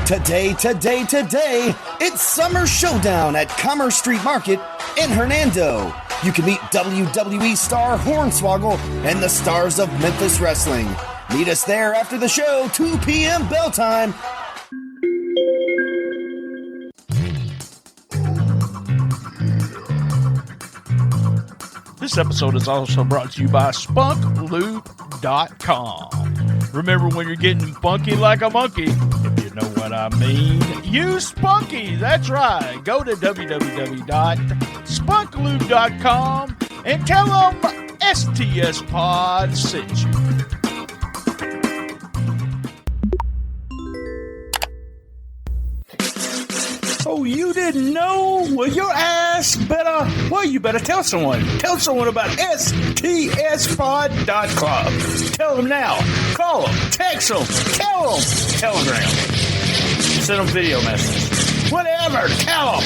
Today, it's Summer Showdown at Commerce Street Market in Hernando. You can meet WWE star Hornswoggle and the stars of Memphis Wrestling. Meet us there after the show, 2 p.m. bell time. This episode is also brought to you by SpunkLube.com. Remember, when you're getting funky like a monkey, if you know what I mean, use Spunky. That's right. Go to www.spunklube.com and tell them STS Pod sent you. Oh, you didn't know? Well, your ass better, you better tell someone. Tell someone about STSpod.club. Tell them now. Call them. Text them. Tell them. Telegram. Send them video messages. Whatever. Tell them.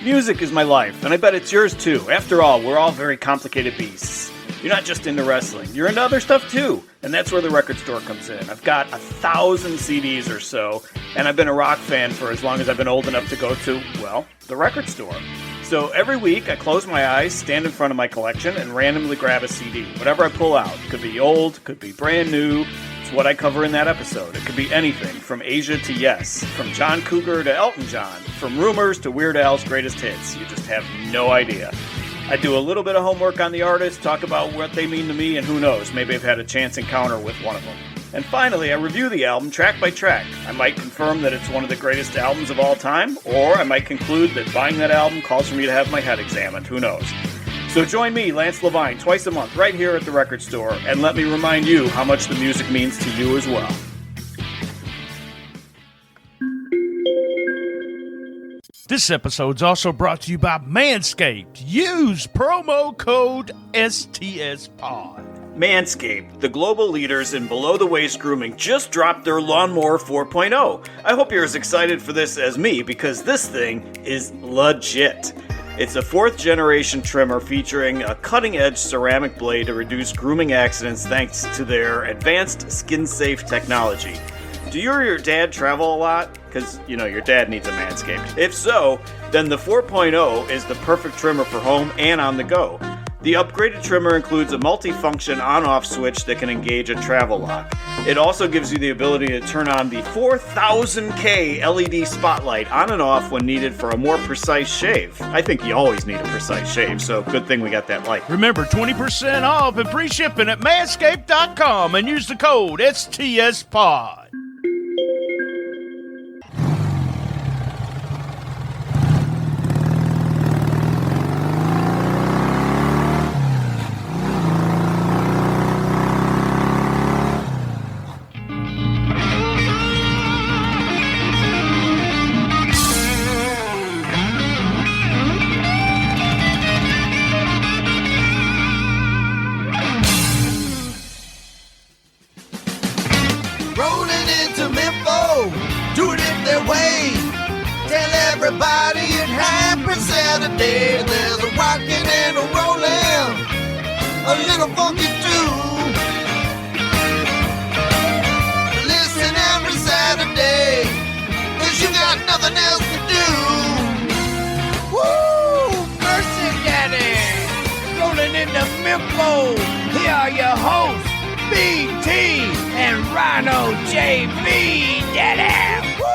Music is my life, and I bet it's yours too. After all, we're all very complicated beasts. You're not just into wrestling, you're into other stuff too, and that's where the record store comes in. I've got 1,000 CDs or so, and I've been a rock fan for as long as I've been old enough to go to, well, the record store. So every week, I close my eyes, stand in front of my collection, and randomly grab a CD. Whatever I pull out. Could be old, could be brand new. It's what I cover in that episode. It could be anything, from Asia to Yes, from John Cougar to Elton John, from Rumors to Weird Al's greatest hits. You just have no idea. I do a little bit of homework on the artist, talk about what they mean to me, and who knows, maybe I've had a chance encounter with one of them. And finally, I review the album track by track. I might confirm that it's one of the greatest albums of all time, or I might conclude that buying that album calls for me to have my head examined. Who knows? So join me, Lance Levine, twice a month right here at the record store, and let me remind you how much the music means to you as well. This episode's also brought to you by Manscaped. Use promo code STSPOD. Manscaped, the global leaders in below-the-waist grooming, just dropped their Lawnmower 4.0. I hope you're as excited for this as me, because this thing is legit. It's a 4th-generation trimmer featuring a cutting-edge ceramic blade to reduce grooming accidents thanks to their advanced skin-safe technology. Do you or your dad travel a lot? Because, your dad needs a Manscaped. If so, then the 4.0 is the perfect trimmer for home and on the go. The upgraded trimmer includes a multi-function on-off switch that can engage a travel lock. It also gives you the ability to turn on the 4000K LED spotlight on and off when needed for a more precise shave. I think you always need a precise shave, so good thing we got that light. Remember, 20% off and free shipping at manscaped.com and use the code STSPOD. Rollin Into Mempho, do it in their way. Tell everybody it happens Saturday. There's a rockin' and a rollin', a little funky too. Listen every Saturday, 'cause you got nothing else to do. Woo! Mercy Daddy! Rollin' Into Mempho, here are your hosts, BT and RynoJB, Daddy! Woo!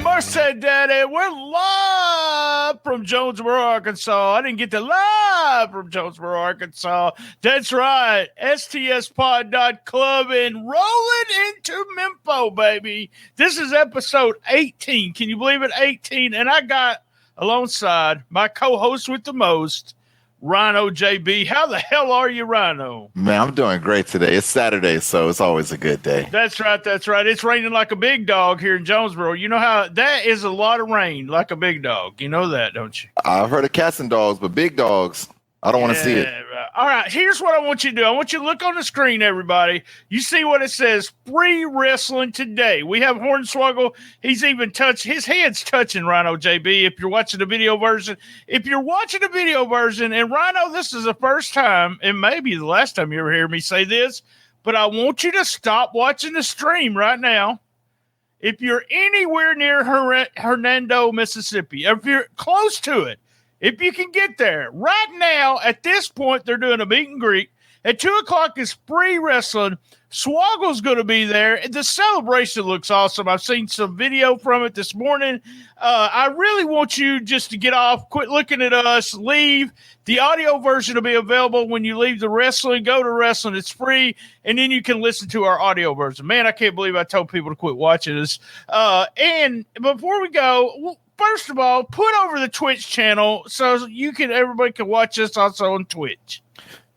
Mercy, Daddy, we're live from Jonesboro, Arkansas. I didn't get to live from Jonesboro, Arkansas. That's right, STSPod.club and Rollin Into Mempho, baby. This is episode 18. Can you believe it? 18. And I got alongside my co-host with the most, RynoJB. How the hell are you, Rhino? Man, I'm doing great today. It's Saturday, so it's always a good day. That's right. It's raining like a big dog here in Jonesboro. You know how that is a lot of rain, like a big dog. You know that, don't you? I've heard of cats and dogs, but big dogs, I don't want to see it. All right, here's what I want you to do. I want you to look on the screen, everybody. You see what it says, Free Wrestling Today. We have Hornswoggle. He's even touched, his head's touching RynoJB if you're watching the video version. If you're watching the video version, and Rhino, this is the first time, and maybe the last time you ever hear me say this, but I want you to stop watching the stream right now. If you're anywhere near Hernando, Mississippi, if you're close to it, if you can get there, right now, at this point, they're doing a meet and greet. At 2 o'clock is free wrestling. Swoggle's going to be there. The celebration looks awesome. I've seen some video from it this morning. I really want you just to get off, quit looking at us, leave. The audio version will be available when you leave the wrestling. Go to wrestling. It's free, and then you can listen to our audio version. Man, I can't believe I told people to quit watching us. And before we go, first of all, put over the Twitch channel so everybody can watch us also on Twitch.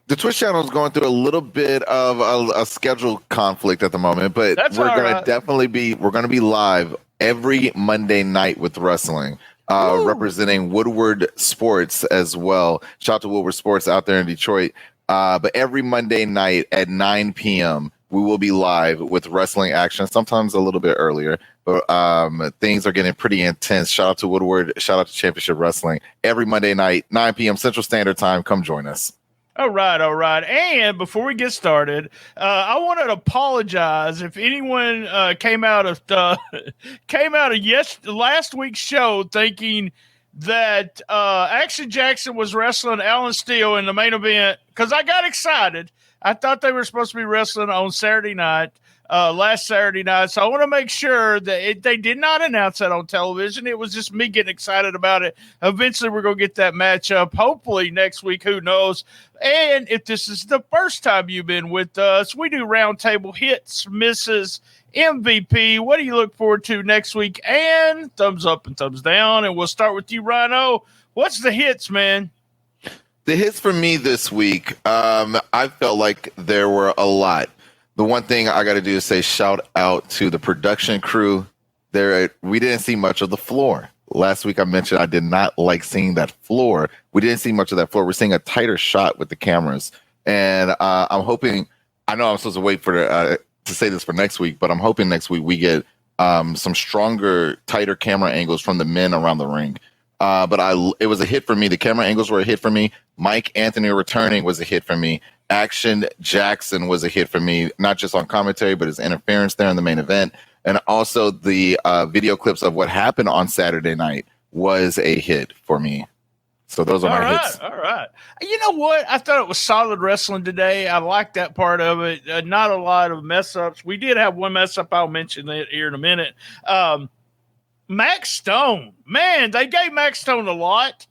The Twitch channel is going through a little bit of a schedule conflict at the moment, but we're going to be live every Monday night with wrestling, representing Woodward Sports as well. Shout out to Woodward Sports out there in Detroit. But every Monday night at 9 p.m., we will be live with wrestling action, sometimes a little bit earlier, but things are getting pretty intense. Shout out to Woodward. Shout out to Championship Wrestling. Every Monday night, 9 p.m. Central Standard Time. Come join us. All right. And before we get started, I want to apologize if anyone came out of last week's show thinking that Action Jackson was wrestling Alan Steele in the main event, because I got excited. I thought they were supposed to be wrestling on Saturday night, last Saturday night. So I want to make sure that they did not announce that on television. It was just me getting excited about it. Eventually, we're going to get that matchup. Hopefully next week, who knows? And if this is the first time you've been with us, we do roundtable hits, misses, MVP. What do you look forward to next week? And thumbs up and thumbs down. And we'll start with you, Rhino. What's the hits, man? The hits for me this week, I felt like there were a lot. The one thing I got to do is say shout out to the production crew. We didn't see much of the floor. Last week I mentioned I did not like seeing that floor. We didn't see much of that floor. We're seeing a tighter shot with the cameras. And I'm hoping, I know I'm supposed to wait for to say this for next week, but I'm hoping next week we get some stronger, tighter camera angles from the men around the ring. But it was a hit for me. The camera angles were a hit for me. Mike Anthony returning was a hit for me. Action Jackson was a hit for me, not just on commentary, but his interference there in the main event. And also the video clips of what happened on Saturday night was a hit for me. So those are my hits. All right. You know what? I thought it was solid wrestling today. I liked that part of it. Not a lot of mess ups. We did have one mess up. I'll mention it here in a minute. Max Stone, man, they gave Max Stone a lot.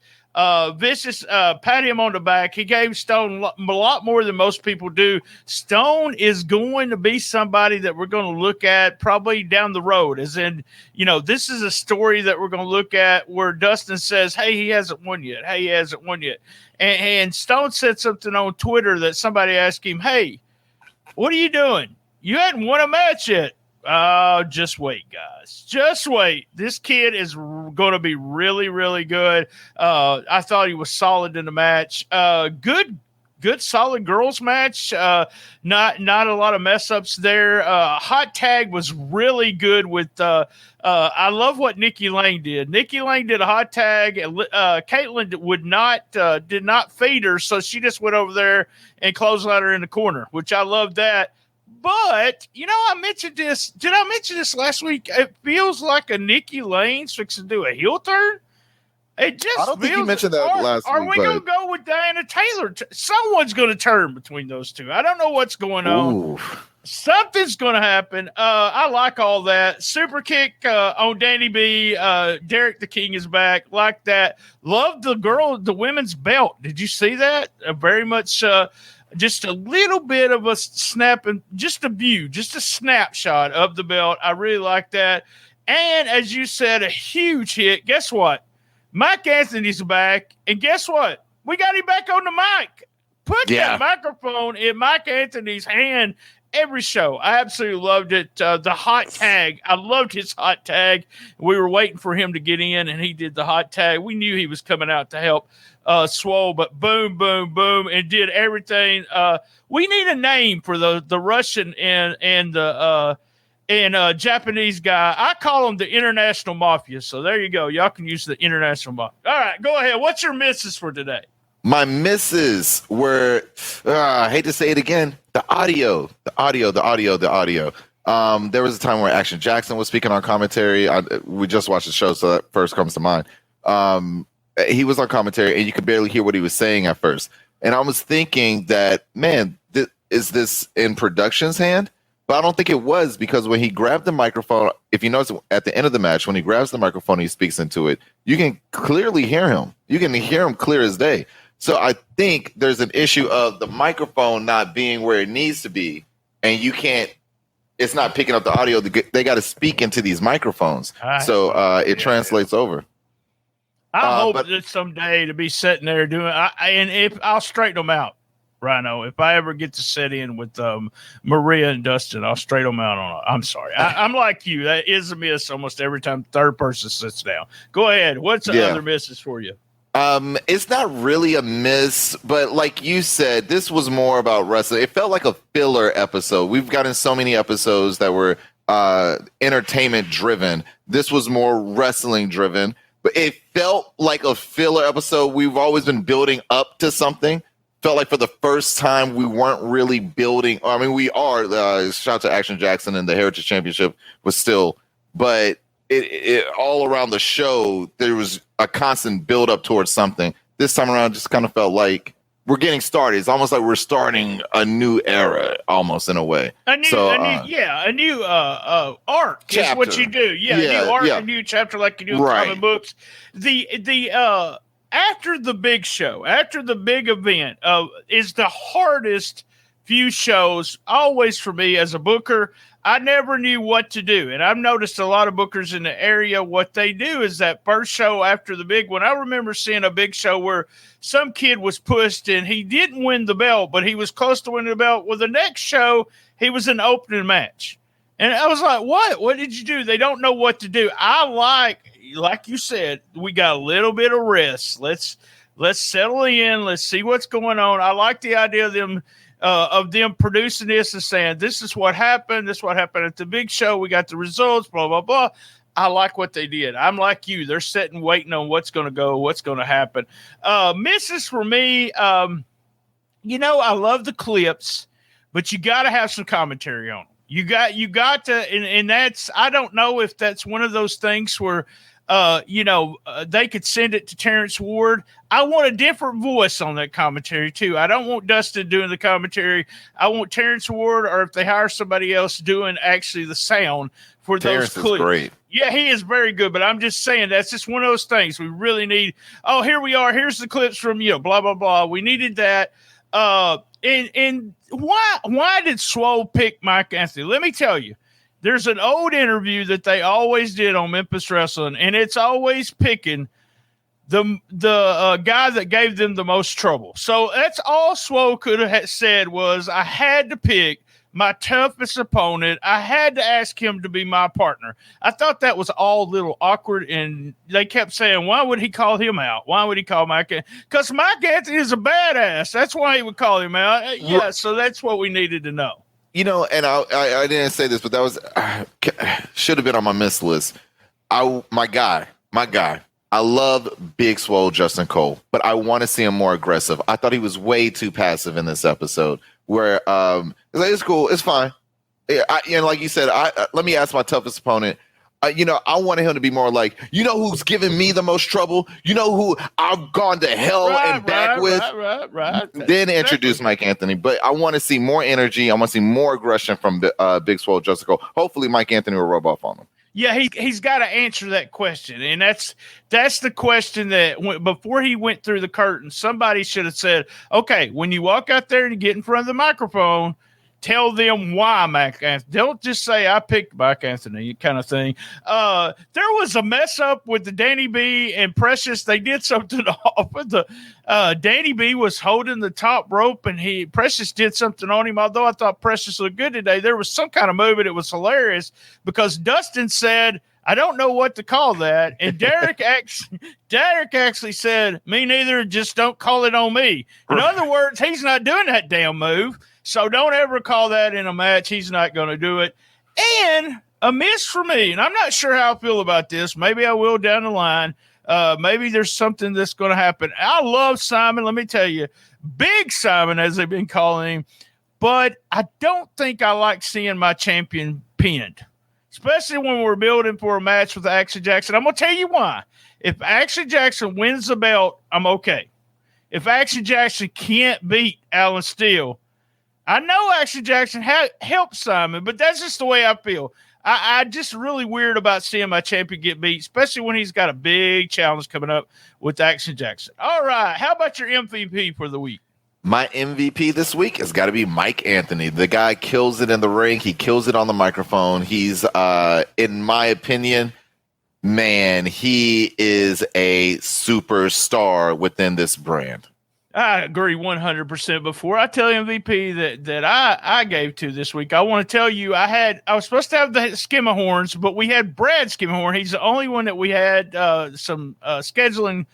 Vicious pat him on the back. He gave Stone a lot more than most people do. Stone is going to be somebody that we're going to look at probably down the road. As in, this is a story that we're going to look at where Dustin says, hey, he hasn't won yet. Hey, he hasn't won yet. And Stone said something on Twitter that somebody asked him, hey, what are you doing? You hadn't won a match yet. Just wait, guys. Just wait. This kid is going to be really, really good. I thought he was solid in the match. Good, solid girls match. Not a lot of mess ups there. Hot tag was really good with. I love what Nikki Lane did. Nikki Lane did a hot tag, and Caitlin did not fade her, so she just went over there and clotheslined her in the corner, which I love that. But, I mentioned this. Did I mention this last week? It feels like a Nikki Lane's fixing to do a heel turn. It just I don't think you mentioned that last week. Are we going to go with Diana Taylor? Someone's going to turn between those two. I don't know what's going on. Ooh. Something's going to happen. I like all that. Super kick on Danny B. Derek the King is back. Like that. Love the women's belt. Did you see that? Very much just a little bit of a snap and just a view, just a snapshot of the belt. I really like that. And as you said, a huge hit. Guess what? Mike Anthony's back. And guess what? We got him back on the mic. Put that microphone in Mike Anthony's hand every show. I absolutely loved it. The hot tag. I loved his hot tag. We were waiting for him to get in, and he did the hot tag. We knew he was coming out to help. Swole, but boom, boom, boom, and did everything. We need a name for the Russian and the Japanese guy. I call them the international mafia. So there you go. Y'all can use the international mafia. All right, go ahead. What's your misses for today? My misses were, I hate to say it again, the audio. There was a time where Action Jackson was speaking on commentary. We just watched the show, so that first comes to mind. He was on commentary, and you could barely hear what he was saying at first. And I was thinking that, man, is this in production's hand? But I don't think it was, because when he grabbed the microphone, if you notice at the end of the match, when he grabs the microphone, he speaks into it, you can clearly hear him. You can hear him clear as day. So I think there's an issue of the microphone not being where it needs to be, and it's not picking up the audio. They got to speak into these microphones. So it translates over. I hope that someday to be sitting there doing, and if I'll straighten them out, Rhino. If I ever get to sit in with Maria and Dustin, I'll straighten them out on it. I'm sorry. I'm like you. That is a miss almost every time third person sits down. Go ahead. What's the other misses for you? It's not really a miss, but like you said, this was more about wrestling. It felt like a filler episode. We've gotten so many episodes that were entertainment driven. This was more wrestling driven, but it felt like a filler episode. We've always been building up to something. Felt like for the first time we weren't really building. I mean, we are. Shout out to Action Jackson and the Heritage Championship was still, but it all around the show there was a constant build up towards something. This time around, just kind of felt like we're getting started. It's almost like we're starting a new era, almost in a way. A new arc chapter. Is what you do. A new arc, a new chapter, like you do in comic books. The after the big show, after the big event, is the hardest few shows always for me as a booker. I never knew what to do. And I've noticed a lot of bookers in the area, what they do is that first show after the big one. I remember seeing a big show where some kid was pushed and he didn't win the belt, but he was close to winning the belt. Well, the next show, he was in the opening match. And I was like, what? What did you do? They don't know what to do. I like you said, we got a little bit of rest. Let's settle in. Let's see what's going on. I like the idea of them producing this and saying, this is what happened. This is what happened at the big show. We got the results, blah, blah, blah. I like what they did. I'm like you. They're sitting, waiting on what's going to go, what's going to happen. Misses for me, I love the clips, but you got to have some commentary on them. You got to, and that's, I don't know if that's one of those things where, they could send it to Terrence Ward. I want a different voice on that commentary too. I don't want Dustin doing the commentary. I want Terrence Ward, or if they hire somebody else, doing actually the sound for Terrence those clips. Is great. Yeah, he is very good, but I'm just saying that's just one of those things we really need. Oh, here we are. Here's the clips from blah, blah, blah. We needed that. And why did Swole pick Mike Anthony? Let me tell you. There's an old interview that they always did on Memphis Wrestling, and it's always picking the guy that gave them the most trouble. So that's all Swole could have said was, I had to pick my toughest opponent. I had to ask him to be my partner. I thought that was all a little awkward, and they kept saying, why would he call him out? Why would he call Mike Anthony? Because Mike Anthony is a badass. That's why he would call him out. Yeah, so that's what we needed to know. And I didn't say this, but that was should have been on my miss list. My guy. I love Big Swole Justin Cole, but I want to see him more aggressive. I thought he was way too passive in this episode. Where it's cool, it's fine. Like you said, let me ask my toughest opponent. I wanted him to be more like, who's giving me the most trouble? You know who I've gone to hell and back with? Right. Then introduce Mike Anthony. But I want to see more energy. I want to see more aggression from Big Swole Justin Cole. Hopefully Mike Anthony will rub off on him. Yeah, he's got to answer that question. And that's the question that before he went through the curtain, somebody should have said, okay, when you walk out there and you get in front of the microphone, tell them why Mike Anthony. Don't just say I picked Mike Anthony kind of thing. There was a mess up with the Danny B and Precious. They did something off of the Danny B was holding the top rope and Precious did something on him. Although I thought Precious looked good today, there was some kind of movement. It was hilarious because Dustin said, I don't know what to call that. And Derek actually said, me neither, just don't call it on me. In other words, he's not doing that damn move. So don't ever call that in a match. He's not going to do it. And a miss for me. And I'm not sure how I feel about this. Maybe I will down the line. Maybe there's something that's going to happen. I love Simon. Let me tell you, Big Simon, as they've been calling him. But I don't think I like seeing my champion pinned, especially when we're building for a match with Action Jackson. I'm going to tell you why. If Action Jackson wins the belt, I'm okay. If Action Jackson can't beat Alan Steele, I know Action Jackson helped Simon, but that's just the way I feel. I just really weird about seeing my champion get beat, especially when he's got a big challenge coming up with Action Jackson. All right, how about your MVP for the week? My MVP this week has got to be Mike Anthony. The guy kills it in the ring. He kills it on the microphone. He's, in my opinion, man, he is a superstar within this brand. I agree 100%. Before I tell MVP that I gave to this week, I want to tell you I was supposed to have the Skimmerhorns, but we had Brad Skimmerhorn. He's the only one that we had some scheduling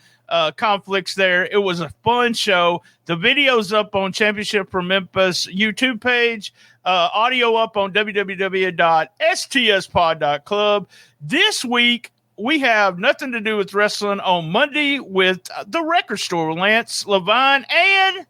conflicts there. It was a fun show. The video's up on Championship from Memphis YouTube page, audio up on www.stspod.club. This week, we have nothing to do with wrestling on Monday with the Record Store, Lance Levine, and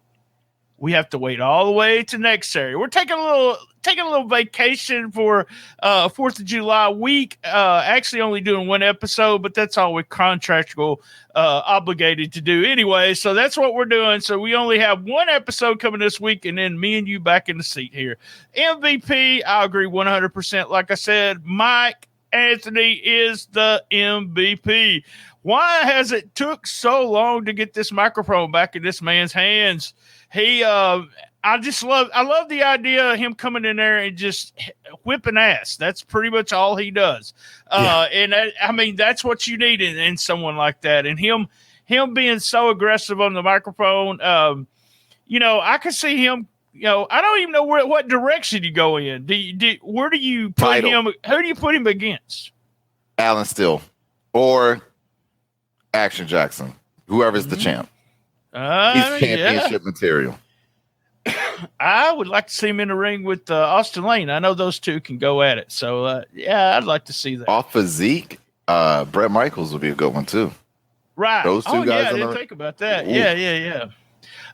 we have to wait all the way to next Saturday. We're taking a little vacation for 4th of July week. Actually, only doing one episode, but that's all we're contractual obligated to do anyway. So that's what we're doing. So we only have one episode coming this week, and then me and you back in the seat here. MVP, I agree 100%. Like I said, Mike Anthony is the MVP. Why has it took so long to get this microphone back in this man's hands? I love the idea of him coming in there and just whipping ass. That's pretty much all he does. And I mean, that's what you need in someone like that. And him being so aggressive on the microphone, I could see him. I don't even know what direction you go in. Where do you put him? Who do you put him against? Alan Steele or Action Jackson, whoever's the champ. He's championship material. I would like to see him in the ring with Austin Lane. I know those two can go at it. So, I'd like to see that. Off physique, Bret Michaels would be a good one, too. Right. Those two guys. I didn't think about that. Ooh. Yeah.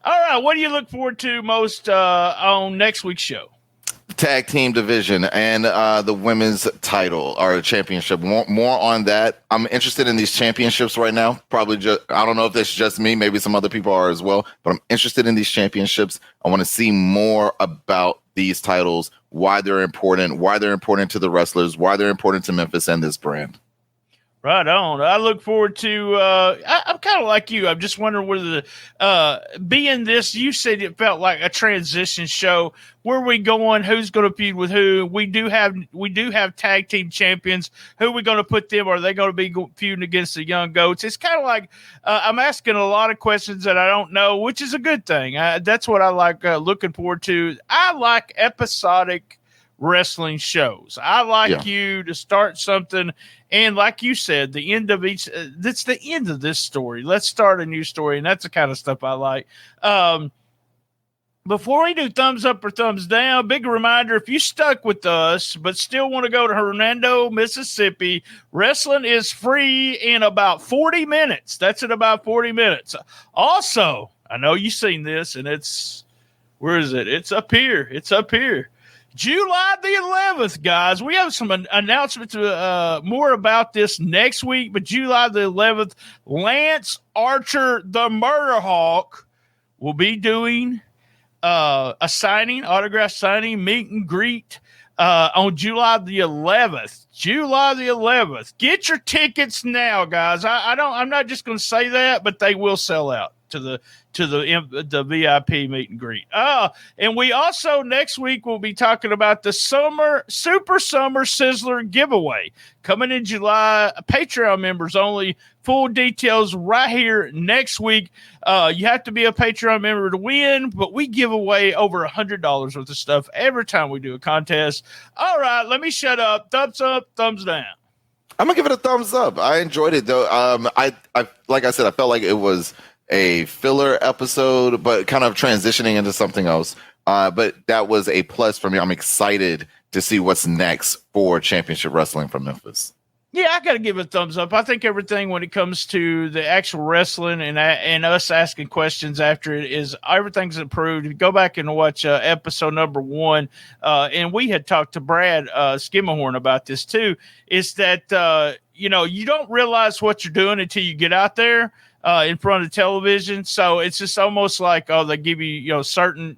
All right, what do you look forward to most on next week's show? Tag team division and the women's title or championship. More on that. I'm interested in these championships right now. Probably I don't know if that's just me. Maybe some other people are as well. But I'm interested in these championships. I want to see more about these titles, why they're important to the wrestlers, why they're important to Memphis and this brand. Right on. I look forward to I'm kind of like you. I'm just wondering whether being this, you said it felt like a transition show. Where are we going? Who's going to feud with who? We do have tag team champions. Who are we going to put them? Are they going to be feuding against the Young Goats? It's kind of like I'm asking a lot of questions that I don't know, which is a good thing. That's what I like looking forward to. I like episodic wrestling shows. I like you to start something, and like you said, the end of each that's the end of this story. Let's start a new story, and that's the kind of stuff I like. Before we do thumbs up or thumbs down, big reminder, if you stuck with us but still want to go to Hernando, Mississippi, wrestling is free in about 40 minutes. That's in about 40 minutes. Also, I know you've seen this, and where is it? It's up here. July the 11th, guys. We have some announcements more about this next week, but July the 11th, Lance Archer, the Murder Hawk, will be doing a autograph signing, meet and greet on July the 11th. July the 11th. Get your tickets now, guys. I'm not just going to say that, but they will sell out to the VIP meet and greet. And we also next week will be talking about the Super Summer Sizzler giveaway coming in July. Patreon members only. Full details right here next week. You have to be a Patreon member to win, but we give away over $100 worth of stuff every time we do a contest. All right, let me shut up. Thumbs up, thumbs down. I'm gonna give it a thumbs up. I enjoyed it though. I like I said, I felt like it was a filler episode, but kind of transitioning into something else. But that was a plus for me. I'm excited to see what's next for Championship Wrestling from Memphis. Yeah, I got to give it a thumbs up. I think everything when it comes to the actual wrestling and us asking questions after it is everything's improved. If you go back and watch episode number 1, and we had talked to Brad Skimmerhorn about this too, is that, you don't realize what you're doing until you get out there in front of television. So it's just almost like, they give you, certain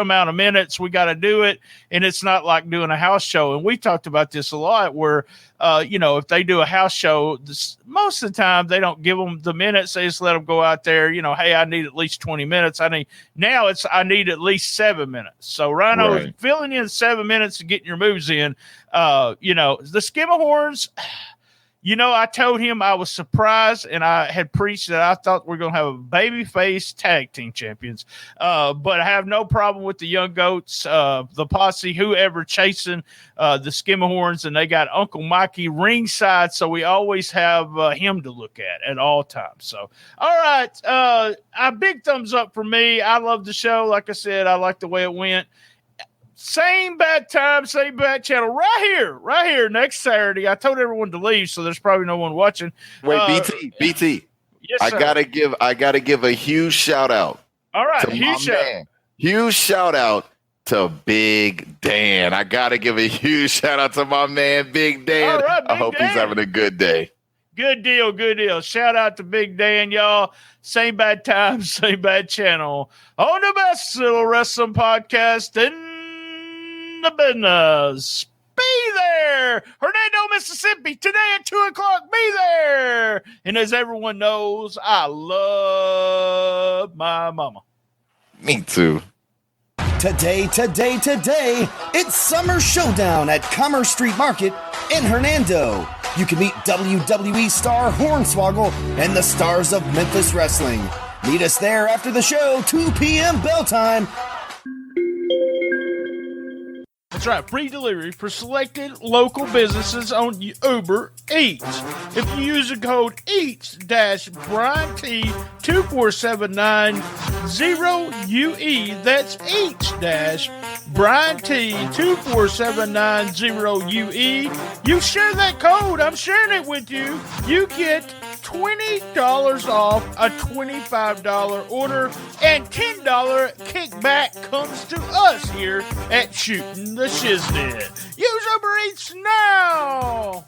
amount of minutes, we got to do it, and it's not like doing a house show. And we talked about this a lot where if they do a house show, most of the time they don't give them the minutes, they just let them go out there, hey, I need at least 20 minutes, I need at least 7 minutes. So Rhino is filling in 7 minutes and getting your moves in. The Skimmerhorns, I told him I was surprised, and I had preached that I thought we are going to have a babyface tag team champions. But I have no problem with the Young Goats, the posse, whoever chasing the Skimmerhorns, and they got Uncle Mikey ringside, so we always have him to look at all times. So, all right, a big thumbs up for me. I love the show. Like I said, I like the way it went. Same bad time, same bad channel, right here next Saturday. I told everyone to leave, so there's probably no one watching. Wait, BT. Yes, I gotta give a huge shout out. All right, huge shout out to Big Dan. I gotta give a huge shout out to my man Big Dan. All right, I hope he's having a good day. Good deal. Shout out to Big Dan, y'all. Same bad time, same bad channel on the best little wrestling podcast in the business. Be there, Hernando, Mississippi, today at 2:00. Be there. And as everyone knows, I love my mama. Me too. Today, it's Summer Showdown at Commerce Street Market in Hernando. You can meet WWE star Hornswoggle and the stars of Memphis Wrestling. Meet us there after the show, 2 p.m. bell time. That's right, free delivery for selected local businesses on Uber Eats. If you use the code EATS-BRIANT24790UE, that's EATS-BRIANT24790UE, you share that code, I'm sharing it with you, you get $20 off a $25 order, and $10 kickback comes to us here at Shootin The Shiznit. Use Uber Eats now!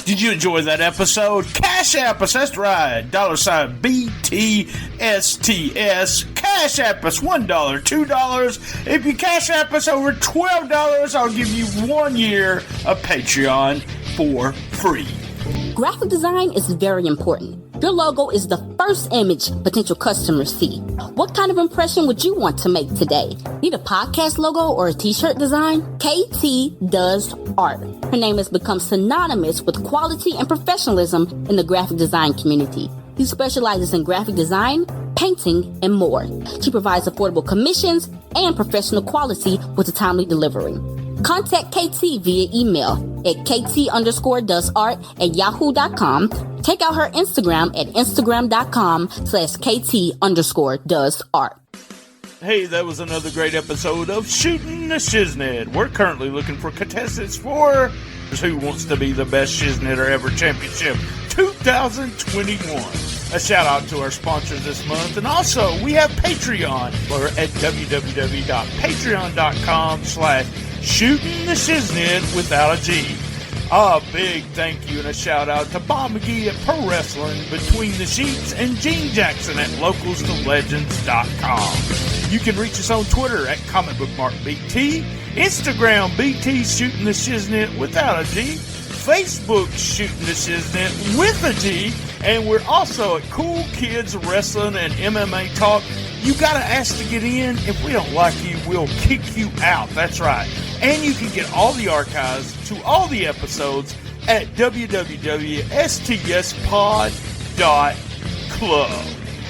Did you enjoy that episode? Cash App us, that's right. $BTSTS. Cash App us $1, $2. If you Cash App us over $12, I'll give you 1 year of Patreon for free. Graphic design is very important. Your logo is the first image potential customers see. What kind of impression would you want to make today? Need a podcast logo or a t-shirt design? KT does art. Her name has become synonymous with quality and professionalism in the graphic design community. She specializes in graphic design, painting, and more. She provides affordable commissions and professional quality with a timely delivery. Contact KT via email at kt_doesart@yahoo.com. Check out her Instagram at instagram.com/kt_doesart. Hey, that was another great episode of Shootin The Shiznit. We're currently looking for contestants for Who Wants to Be the Best Shiznitter Ever Championship 2021. A shout out to our sponsors this month. And also, we have Patreon. We're at www.patreon.com/ShootinTheShiznit without a G. A big thank you and a shout out to Bob McGee at Pro Wrestling Between the Sheets and Gene Jackson at LocalsToLegends.com. You can reach us on Twitter at ComicBookMarkBT, Instagram BT Shootin The Shiznit without a G, Facebook Shootin The Shiznit with a G, and we're also at Cool Kids Wrestling and MMA Talk. You gotta ask to get in. If we don't like you, we'll kick you out. That's right. And you can get all the archives to all the episodes at www.stspod.club.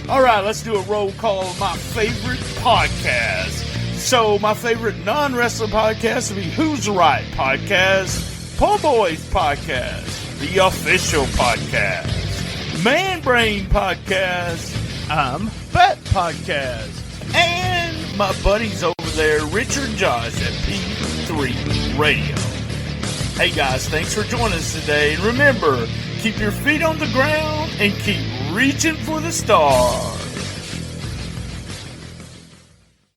All right, let's do a roll call of my favorite podcast. So my favorite non-wrestling podcast would be Who's Right Podcast, Po Boys Podcast, The Official Podcast, Man Brain Podcast, I'm Fat Podcast, and my buddies over there, Richard and Josh at P3 Radio. Hey guys, thanks for joining us today. And remember, keep your feet on the ground and keep reaching for the stars.